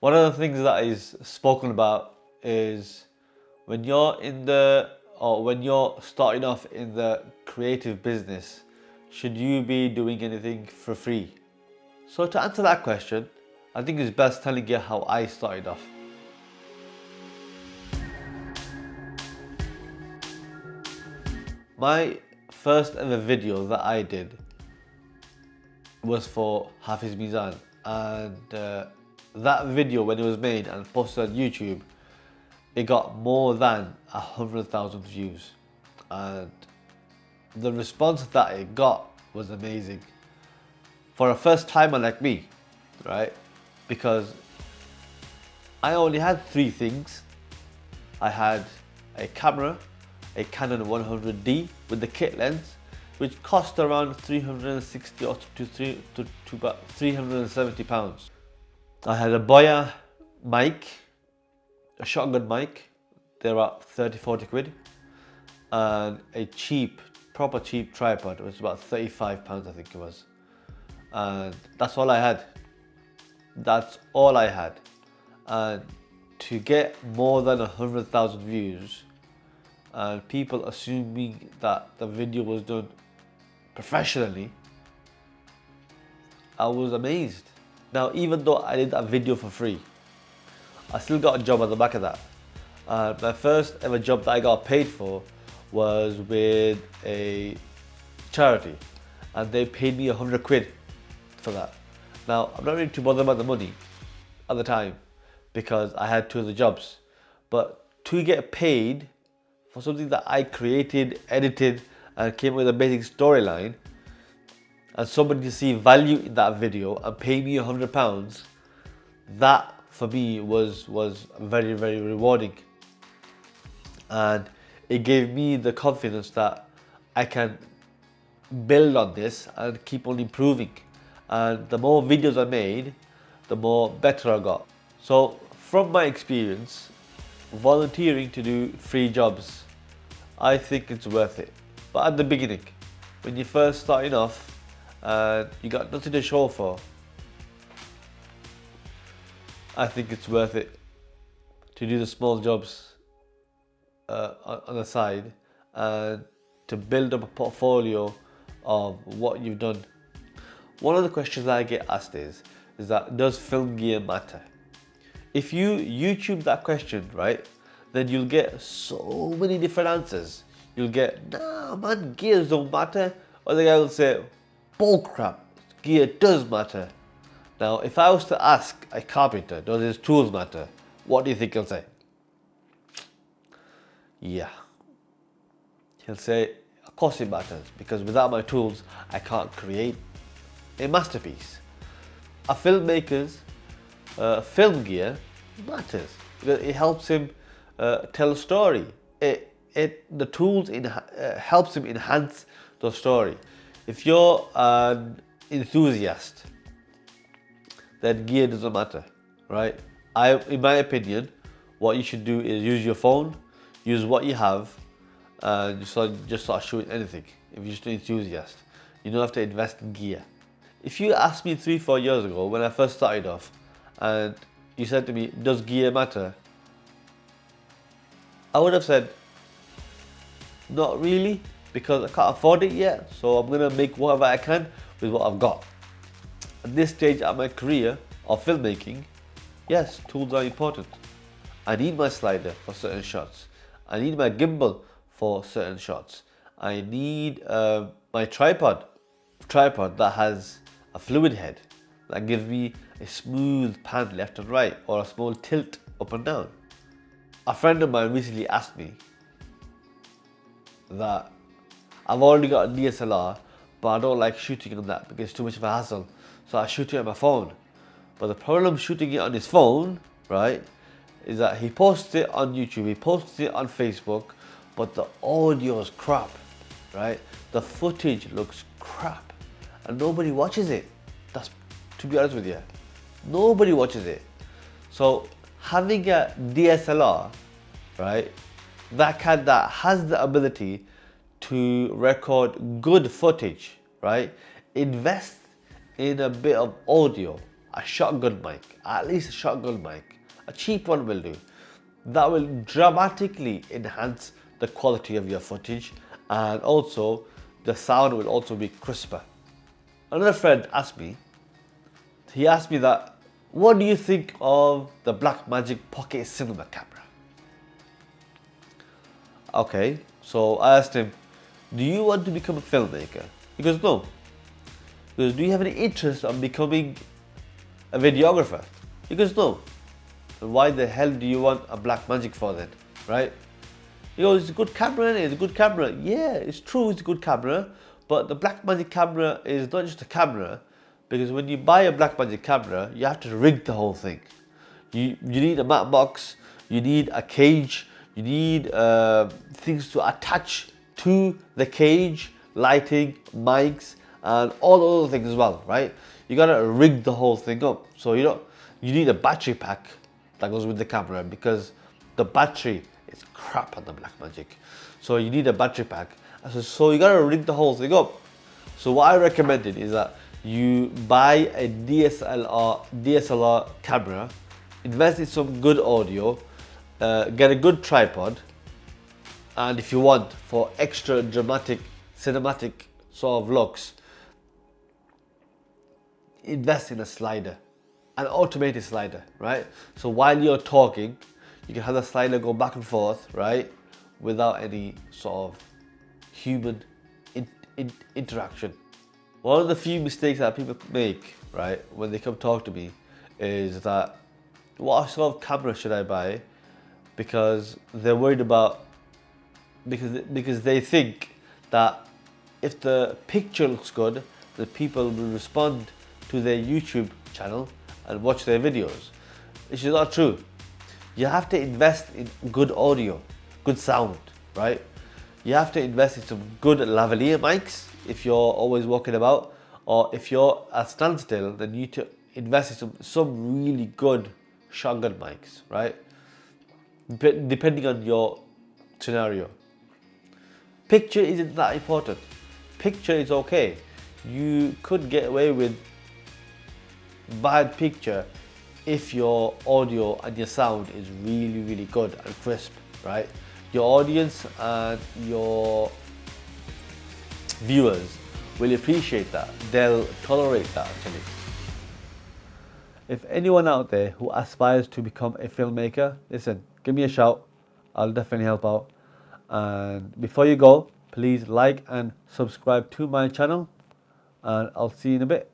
One of the things that is spoken about is when you're when you're starting off in the creative business, should you be doing anything for free? So to answer that question, I think it's best telling you how I started off. My first ever video that I did was for Hafiz Mizan, and that video, when it was made and posted on YouTube, it got more than 100,000 views, and the response that it got was amazing for a first timer like me, right? Because I only had three things. I had a camera, a Canon 100D with the kit lens, which cost around 360 or to about 370 pounds. I had a Boya mic, a shotgun mic, they're about 30-40 quid, and a proper cheap tripod, which was about 35 pounds I think it was. And that's all I had. That's all I had. And to get more than 100,000 views and people assuming that the video was done professionally, I was amazed. Now, even though I did that video for free, I still got a job at the back of that. My first ever job that I got paid for was with a charity, and they paid me 100 quid for that. Now, I'm not really too bothered about the money at the time because I had two other jobs, but to get paid for something that I created, edited, and came up with a basic storyline, and somebody to see value in that video and pay me £100, that for me was very, very rewarding. And it gave me the confidence that I can build on this and keep on improving. And the more videos I made, the more better I got. So from my experience, volunteering to do free jobs, I think it's worth it. But at the beginning, when you're first starting off and you got nothing to show for, I think it's worth it to do the small jobs on the side and to build up a portfolio of what you've done. One of the questions that I get asked is that, does film gear matter? If you YouTube that question, right, then you'll get so many different answers. You'll get, nah man, gears don't matter. Or the guy will say, bullcrap, gear does matter. Now, if I was to ask a carpenter, does his tools matter? What do you think he'll say? Yeah. He'll say, of course it matters, because without my tools, I can't create a masterpiece. A filmmaker's film gear matters because it helps him tell a story. The tools helps him enhance the story. If you're an enthusiast, then gear doesn't matter, right? In my opinion, what you should do is use your phone, use what you have, and just start shooting anything. If you're just an enthusiast, you don't have to invest in gear. If you asked me 3-4 years ago when I first started off, and you said to me, does gear matter? I would have said, not really, because I can't afford it yet, so I'm gonna make whatever I can with what I've got. At this stage of my career of filmmaking, yes, tools are important. I need my slider for certain shots. I need my gimbal for certain shots. I need my tripod that has a fluid head that gives me a smooth pan left and right, or a small tilt up and down. A friend of mine recently asked me that I've already got a DSLR, but I don't like shooting on that because it's too much of a hassle. So I shoot it on my phone. But the problem shooting it on his phone, right, is that he posts it on YouTube, he posts it on Facebook, but the audio is crap, right? The footage looks crap and nobody watches it. That's, to be honest with you, nobody watches it. So having a DSLR, right, that has the ability to record good footage, right, invest in a bit of audio. a shotgun mic, at least a shotgun mic, a cheap one will do. That will dramatically enhance the quality of your footage, and also the sound will also be crisper. Another friend asked me, that, what do you think of the Blackmagic Pocket Cinema camera? Okay, so I asked him, do you want to become a filmmaker? He goes, no. He goes, do you have any interest in becoming a videographer? He goes, no. And why the hell do you want a Blackmagic for then, right? He goes, it's a good camera, isn't it? It's a good camera. Yeah, it's true, it's a good camera, but the Blackmagic camera is not just a camera, because when you buy a Blackmagic camera, you have to rig the whole thing. You need a matte box, you need a cage, you need things to attach to the cage, lighting, mics, and all the other things as well, right? You gotta rig the whole thing up. So you need a battery pack that goes with the camera, because the battery is crap on the Blackmagic. So you need a battery pack. So you gotta rig the whole thing up. So what I recommended is that you buy a DSLR camera, invest in some good audio, get a good tripod, and if you want for extra dramatic, cinematic sort of looks, invest in a slider, an automated slider, right? So while you're talking, you can have the slider go back and forth, right? Without any sort of human interaction. One of the few mistakes that people make, right, when they come talk to me, is that, what sort of camera should I buy? Because they're worried about, because they think that if the picture looks good, the people will respond to their YouTube channel and watch their videos. Which is not true. You have to invest in good audio, good sound, right? You have to invest in some good lavalier mics if you're always walking about, or if you're at standstill, then you need to invest in some really good shotgun mics, right? Depending on your scenario. Picture isn't that important. Picture is okay. You could get away with bad picture if your audio and your sound is really, really good and crisp, right? Your audience and your viewers will appreciate that. They'll tolerate that, actually. If anyone out there who aspires to become a filmmaker, listen, give me a shout. I'll definitely help out. And before you go, please like and subscribe to my channel, and I'll see you in a bit.